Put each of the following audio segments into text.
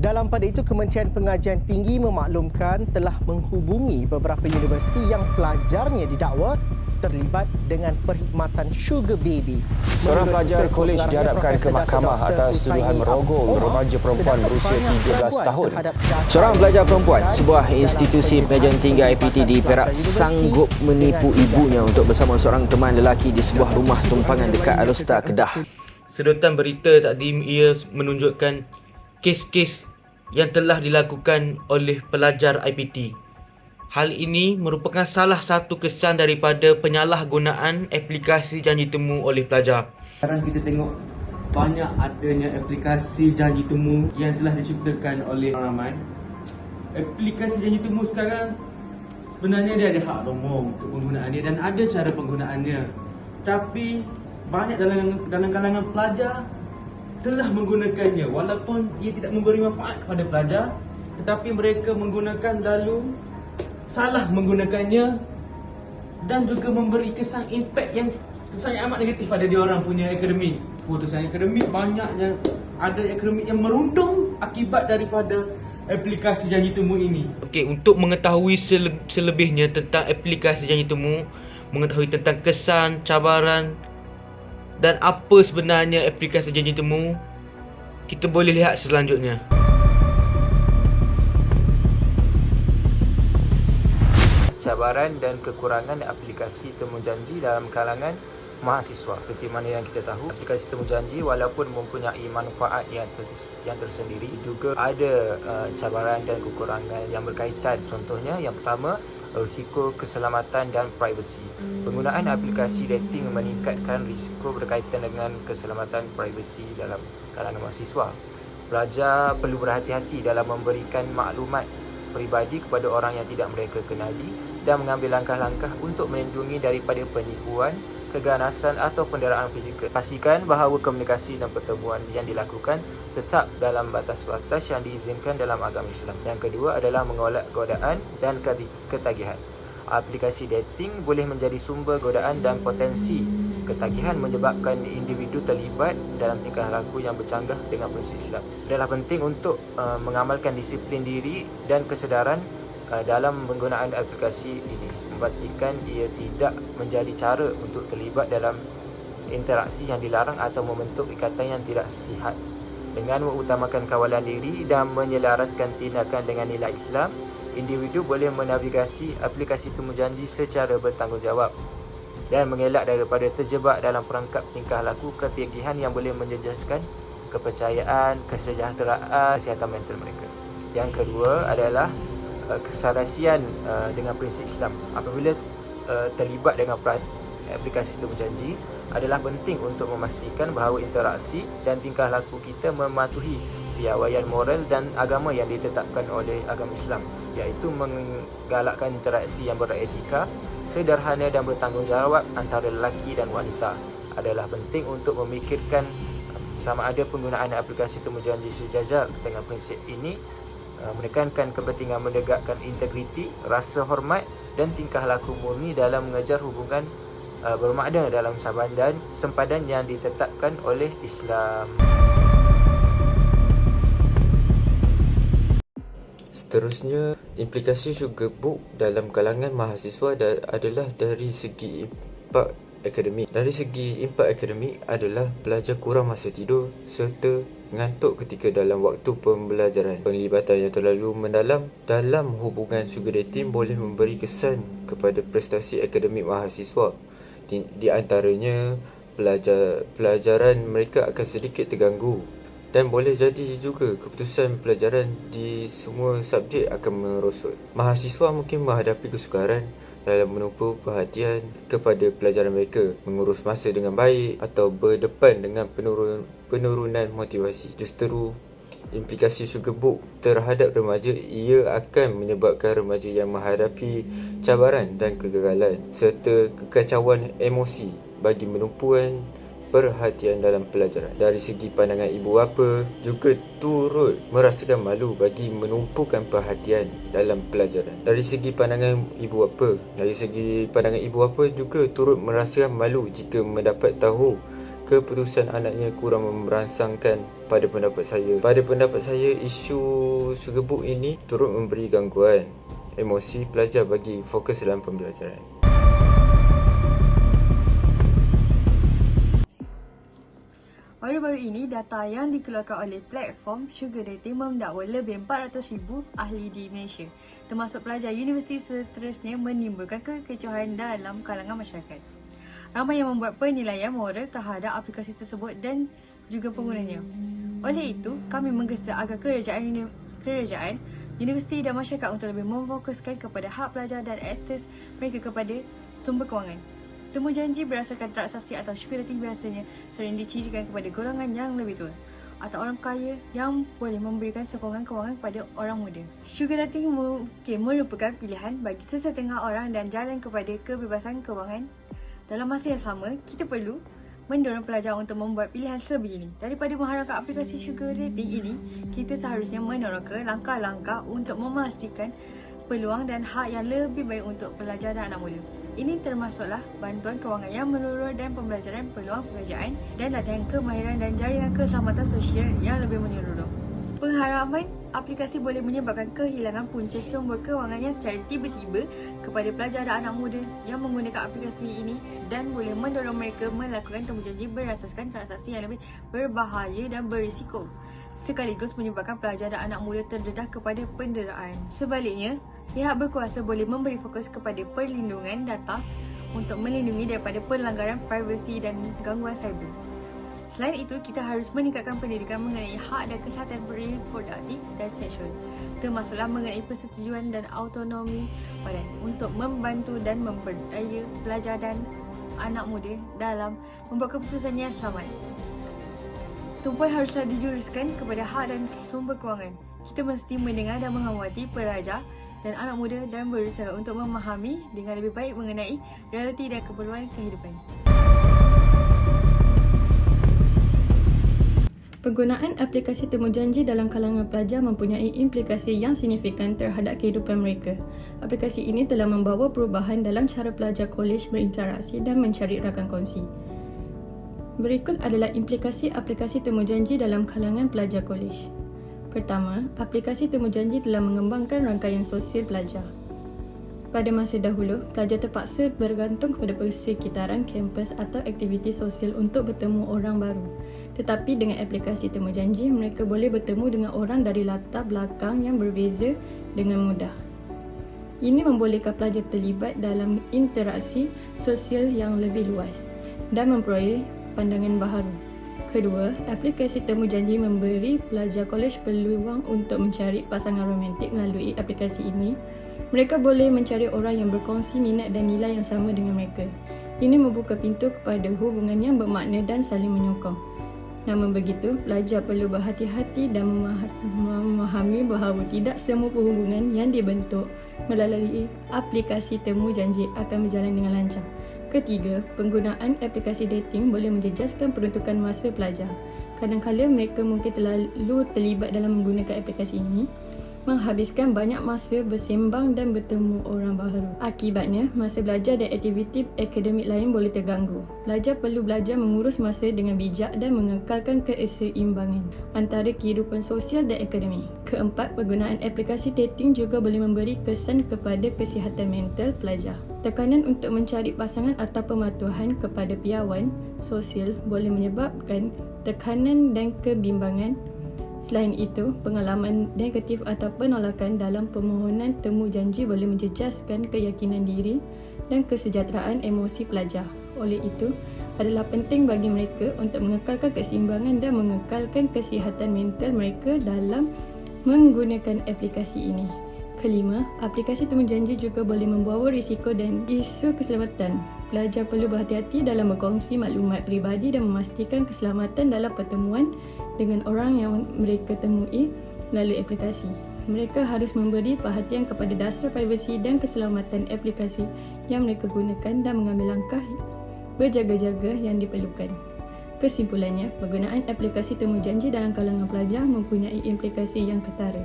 Dalam pada itu, Kementerian Pengajian Tinggi memaklumkan telah menghubungi beberapa universiti yang pelajarnya didakwa terlibat dengan perkhidmatan sugar baby. Seorang pelajar kolej dihadapkan ke mahkamah atas tuduhan merogol remaja perempuan berusia 13 tahun. Seorang pelajar perempuan sebuah institusi pengajian tinggi IPT di Perak sanggup menipu ibunya untuk bersama seorang teman lelaki di sebuah rumah tumpangan dekat Alostar, Kedah. Sedotan berita tadi ia menunjukkan kes-kes yang telah dilakukan oleh pelajar IPT. Hal ini merupakan salah satu kesan daripada penyalahgunaan aplikasi janji temu oleh pelajar. Sekarang kita tengok banyak adanya aplikasi janji temu yang telah diciptakan oleh orang ramai. Aplikasi janji temu sekarang sebenarnya dia ada hak umum untuk penggunaannya dan ada cara penggunaannya. Tapi banyak dalam kalangan pelajar telah menggunakannya walaupun ia tidak memberi manfaat kepada pelajar, tetapi mereka menggunakan lalu salah menggunakannya dan juga memberi kesan impak yang sangat amat negatif pada diorang punya akademik. Keputusan akademik banyaknya ada akademik yang merundung akibat daripada aplikasi janji temu ini. Okey, untuk mengetahui selebihnya tentang aplikasi janji temu, mengetahui tentang kesan, cabaran dan apa sebenarnya aplikasi janji temu, kita boleh lihat selanjutnya. Cabaran dan kekurangan aplikasi temu janji dalam kalangan mahasiswa. Seperti mana yang kita tahu, aplikasi temu janji walaupun mempunyai manfaat yang tersendiri, juga ada cabaran dan kekurangan yang berkaitan. Contohnya, yang pertama, risiko keselamatan dan privasi. Penggunaan aplikasi dating meningkatkan risiko berkaitan dengan keselamatan privasi dalam kalangan mahasiswa. Pelajar perlu berhati-hati dalam memberikan maklumat peribadi kepada orang yang tidak mereka kenali dan mengambil langkah-langkah untuk melindungi daripada penipuan, keganasan atau penderaan fizikal. Pastikan bahawa komunikasi dan pertemuan yang dilakukan tetap dalam batas-batas yang diizinkan dalam agama Islam. Yang kedua adalah menolak godaan dan ketagihan. Aplikasi dating boleh menjadi sumber godaan dan potensi ketagihan menyebabkan individu terlibat dalam tingkah laku yang bercanggah dengan prinsip Islam. Adalah penting untuk mengamalkan disiplin diri dan kesedaran dalam penggunaan aplikasi ini, memastikan ia tidak menjadi cara untuk terlibat dalam interaksi yang dilarang atau membentuk ikatan yang tidak sihat. Dengan mengutamakan kawalan diri dan menyelaraskan tindakan dengan nilai Islam, individu boleh menavigasi aplikasi temu janji secara bertanggungjawab dan mengelak daripada terjebak dalam perangkap tingkah laku ketagihan yang boleh menjejaskan kepercayaan, kesejahteraan, kesihatan mental mereka. Yang kedua adalah keserasian dengan prinsip Islam. Apabila terlibat dengan aplikasi temu janji, adalah penting untuk memastikan bahawa interaksi dan tingkah laku kita mematuhi piawaian moral dan agama yang ditetapkan oleh agama Islam, iaitu menggalakkan interaksi yang beretika, sederhana dan bertanggungjawab antara lelaki dan wanita. Adalah penting untuk memikirkan sama ada penggunaan aplikasi temu janji sejajar dengan prinsip ini menekankan kepentingan menegakkan integriti, rasa hormat dan tingkah laku murni dalam mengejar hubungan bermakna dalam sahabat sempadan yang ditetapkan oleh Islam. Seterusnya, implikasi sugarbook dalam kalangan mahasiswa adalah dari segi impak akademik. Dari segi impak akademik adalah pelajar kurang masa tidur serta mengantuk ketika dalam waktu pembelajaran. Penglibatan yang terlalu mendalam dalam hubungan sugar dating boleh memberi kesan kepada prestasi akademik mahasiswa. Di antaranya, pelajaran mereka akan sedikit terganggu dan boleh jadi juga keputusan pelajaran di semua subjek akan merosot. Mahasiswa mungkin menghadapi kesukaran dalam menumpu perhatian kepada pelajaran mereka, mengurus masa dengan baik atau berdepan dengan penurunan motivasi. Justeru, implikasi sugarbook terhadap remaja ia akan menyebabkan remaja yang menghadapi cabaran dan kegagalan serta kekacauan emosi bagi menumpuan perhatian dalam pelajaran. Dari segi pandangan ibu bapa juga turut merasakan malu bagi menumpukan perhatian dalam pelajaran. Dari segi pandangan ibu bapa juga turut merasakan malu jika mendapat tahu keputusan anaknya kurang merangsangkan pada pendapat saya. Pada pendapat saya, isu Sugarbook ini turut memberi gangguan emosi pelajar bagi fokus dalam pembelajaran. Baru-baru ini, data yang dikeluarkan oleh platform Sugar Dating mendakwa lebih 400,000 ahli di Malaysia, termasuk pelajar universiti, seterusnya menimbulkan kekecohan dalam kalangan masyarakat. Ramai yang membuat penilaian moral terhadap aplikasi tersebut dan juga penggunanya. Oleh itu, kami menggesa agar kerajaan, universiti dan masyarakat untuk lebih memfokuskan kepada hak pelajar dan akses mereka kepada sumber kewangan. Temujanji berdasarkan transaksi atau sugar dating biasanya sering dicirikan kepada golongan yang lebih tua atau orang kaya yang boleh memberikan sokongan kewangan kepada orang muda. Sugar dating mungkin merupakan pilihan bagi sesetengah orang dan jalan kepada kebebasan kewangan. Dalam masa yang sama, kita perlu mendorong pelajar untuk membuat pilihan sebegini. Daripada mengharapkan aplikasi sugar dating ini, kita seharusnya meneroka langkah-langkah untuk memastikan peluang dan hak yang lebih baik untuk pelajar dan anak muda. Ini termasuklah bantuan kewangan yang menyeluruh dan pembelajaran peluang pekerjaan dan latihan kemahiran dan jaringan keselamatan sosial yang lebih menyeluruh. Pengharapan aplikasi boleh menyebabkan kehilangan punca sumber kewangan yang secara tiba-tiba kepada pelajar dan anak muda yang menggunakan aplikasi ini dan boleh mendorong mereka melakukan temujanji berasaskan transaksi yang lebih berbahaya dan berisiko, sekaligus menyebabkan pelajar dan anak muda terdedah kepada penderaan. Sebaliknya, pihak berkuasa boleh memberi fokus kepada perlindungan data untuk melindungi daripada pelanggaran privasi dan gangguan cyber. Selain itu, kita harus meningkatkan pendidikan mengenai hak dan kesihatan reproduktif dan seksual, termasuklah mengenai persetujuan dan autonomi badan untuk membantu dan memperdaya pelajar dan anak muda dalam membuat keputusan yang selamat. Tumpuan haruslah dijuruskan kepada hak dan sumber kewangan. Kita mesti mendengar dan menghormati pelajar dan anak muda dan berusaha untuk memahami dengan lebih baik mengenai realiti dan keperluan kehidupan. Penggunaan aplikasi temujanji dalam kalangan pelajar mempunyai implikasi yang signifikan terhadap kehidupan mereka. Aplikasi ini telah membawa perubahan dalam cara pelajar kolej berinteraksi dan mencari rakan kongsi. Berikut adalah implikasi aplikasi temujanji dalam kalangan pelajar kolej. Pertama, aplikasi temujanji telah mengembangkan rangkaian sosial pelajar. Pada masa dahulu, pelajar terpaksa bergantung kepada persekitaran kampus atau aktiviti sosial untuk bertemu orang baru. Tetapi dengan aplikasi temujanji, mereka boleh bertemu dengan orang dari latar belakang yang berbeza dengan mudah. Ini membolehkan pelajar terlibat dalam interaksi sosial yang lebih luas dan memperoleh pandangan baharu. Kedua, aplikasi temujanji memberi pelajar kolej peluang untuk mencari pasangan romantik melalui aplikasi ini. Mereka boleh mencari orang yang berkongsi minat dan nilai yang sama dengan mereka. Ini membuka pintu kepada hubungan yang bermakna dan saling menyokong. Namun begitu, pelajar perlu berhati-hati dan memahami bahawa tidak semua perhubungan yang dibentuk melalui aplikasi temujanji akan berjalan dengan lancar. Ketiga, penggunaan aplikasi dating boleh menjejaskan peruntukan masa pelajar. Kadang-kadang mereka mungkin terlalu terlibat dalam menggunakan aplikasi ini, menghabiskan banyak masa bersembang dan bertemu orang baru. Akibatnya, masa belajar dan aktiviti akademik lain boleh terganggu. Pelajar perlu belajar mengurus masa dengan bijak dan mengekalkan keseimbangan antara kehidupan sosial dan akademik. Keempat, penggunaan aplikasi dating juga boleh memberi kesan kepada kesihatan mental pelajar. Tekanan untuk mencari pasangan atau pematuhan kepada piawan sosial boleh menyebabkan tekanan dan kebimbangan. Selain itu, pengalaman negatif atau penolakan dalam permohonan temujanji boleh menjejaskan keyakinan diri dan kesejahteraan emosi pelajar. Oleh itu, adalah penting bagi mereka untuk mengekalkan keseimbangan dan mengekalkan kesihatan mental mereka dalam menggunakan aplikasi ini. Kelima, aplikasi temujanji juga boleh membawa risiko dan isu keselamatan. Pelajar perlu berhati-hati dalam berkongsi maklumat peribadi dan memastikan keselamatan dalam pertemuan dengan orang yang mereka temui melalui aplikasi. Mereka harus memberi perhatian kepada dasar privasi dan keselamatan aplikasi yang mereka gunakan dan mengambil langkah berjaga-jaga yang diperlukan. Kesimpulannya, penggunaan aplikasi temujanji dalam kalangan pelajar mempunyai implikasi yang ketara.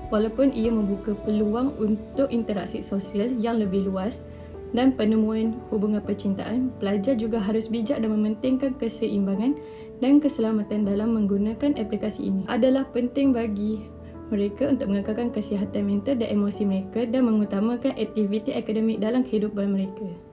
Walaupun ia membuka peluang untuk interaksi sosial yang lebih luas, dan penemuan hubungan percintaan, pelajar juga harus bijak dan mementingkan keseimbangan dan keselamatan dalam menggunakan aplikasi ini. Adalah penting bagi mereka untuk mengekalkan kesihatan mental dan emosi mereka dan mengutamakan aktiviti akademik dalam kehidupan mereka.